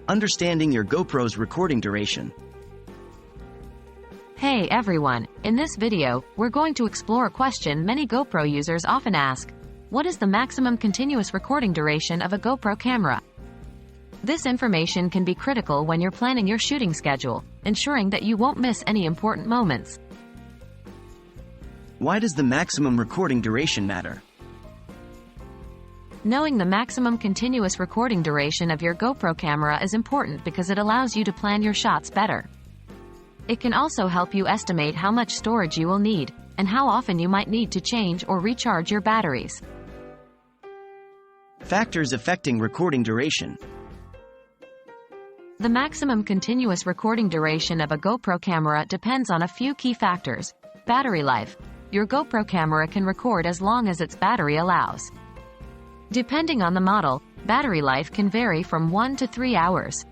Understanding your GoPro's recording duration. Hey everyone, in this video, we're going to explore a question many GoPro users often ask. What is the maximum continuous recording duration of a GoPro camera? This information can be critical when you're planning your shooting schedule, ensuring that you won't miss any important moments. Why does the maximum recording duration matter? Knowing the maximum continuous recording duration of your GoPro camera is important because it allows you to plan your shots better. It can also help you estimate how much storage you will need, and how often you might need to change or recharge your batteries. Factors affecting recording duration. The maximum continuous recording duration of a GoPro camera depends on a few key factors. Battery life. Your GoPro camera can record as long as its battery allows. Depending on the model, battery life can vary from 1 to 3 hours.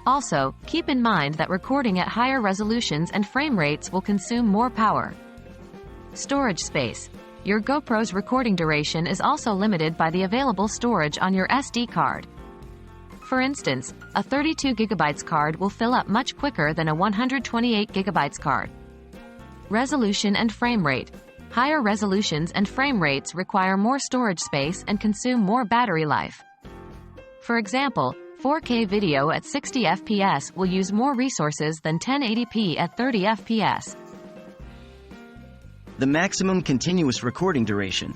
Also, keep in mind that recording at higher resolutions and frame rates will consume more power. Storage space. Your GoPro's recording duration is also limited by the available storage on your SD card. For instance, a 32 GB card will fill up much quicker than a 128 GB card. Resolution and frame rate. Higher resolutions and frame rates require more storage space and consume more battery life. For example, 4K video at 60 FPS will use more resources than 1080p at 30 FPS. The maximum continuous recording duration.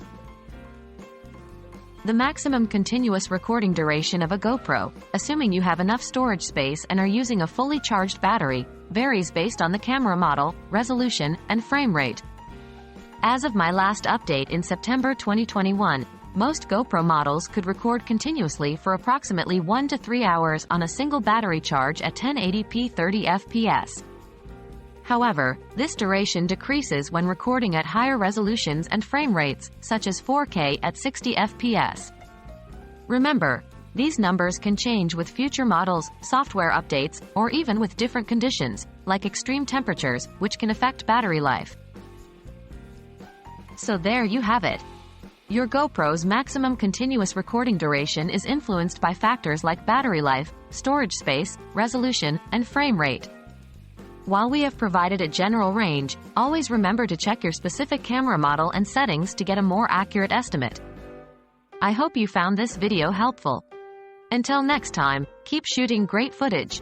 The maximum continuous recording duration of a GoPro, assuming you have enough storage space and are using a fully charged battery, varies based on the camera model, resolution, and frame rate. As of my last update in September 2021, most GoPro models could record continuously for approximately 1 to 3 hours on a single battery charge at 1080p 30 FPS. However, this duration decreases when recording at higher resolutions and frame rates, such as 4K at 60 FPS. Remember, these numbers can change with future models, software updates, or even with different conditions, like extreme temperatures, which can affect battery life. So there you have it. Your GoPro's maximum continuous recording duration is influenced by factors like battery life, storage space, resolution, and frame rate. While we have provided a general range, always remember to check your specific camera model and settings to get a more accurate estimate. I hope you found this video helpful. Until next time, keep shooting great footage.